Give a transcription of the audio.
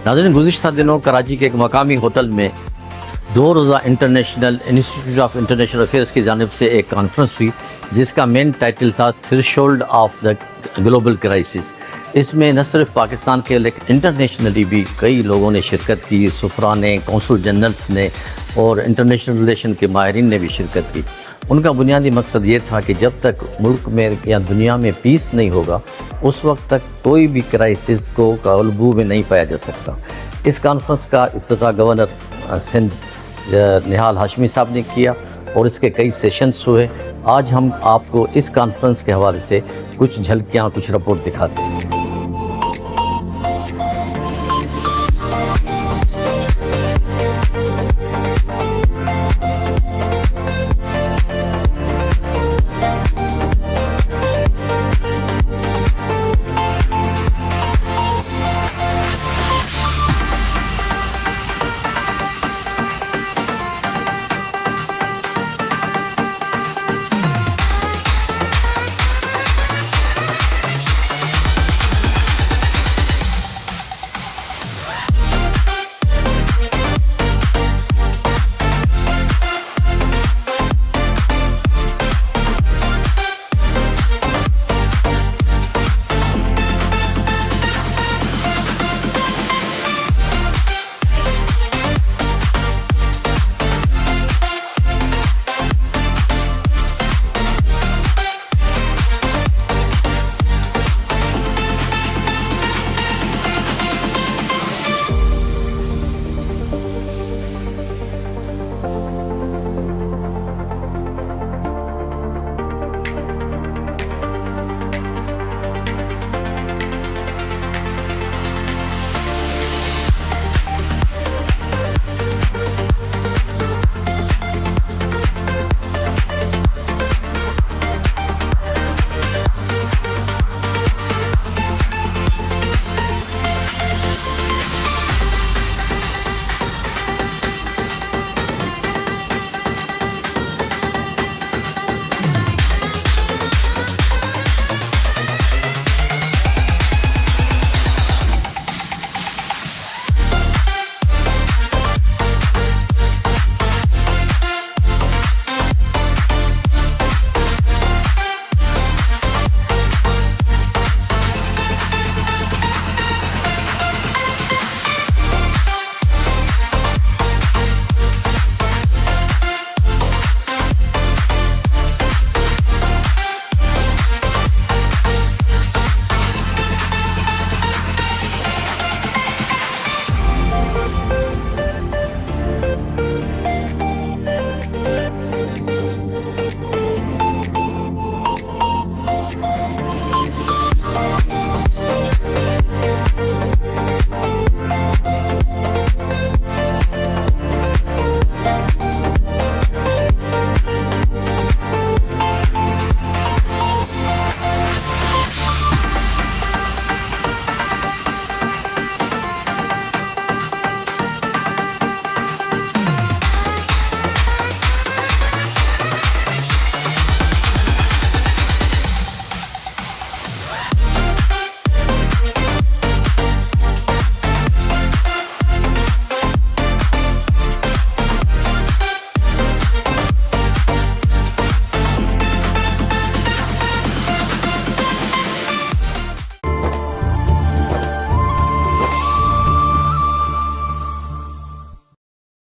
नाज़रीन, गुज़िश्ता दिनों कराची के एक मकामी होटल में 2 रोज़ा international institute of international affairs की जानिब से एक कॉन्फ्रेंस हुई जिसका मेन टाइटल था threshold of the global crisis. इसमें न सिर्फ पाकिस्तान के लेकिन इंटरनेशनली भी कई लोगों ने शिरकत की, सुफरा ने, कौंसल जनरल्स ने और इंटरनेशनल रिलेशन के माहिरीन ने भी शिरकत की। उनका बुनियादी मकसद ये था कि जब तक मुल्क में या दुनिया में पीस नहीं होगा उस वक्त तक कोई भी क्राइसिस को काबू में नहीं पाया जा सकता। इस कॉन्फ्रेंस का इफ्तिताह गवर्नर सिंध निहाल हाशमी साहब ने किया और इसके कई सेशंस हुए। आज हम आपको इस कॉन्फ्रेंस के हवाले से कुछ झलकियाँ, कुछ रिपोर्ट दिखाते हैं।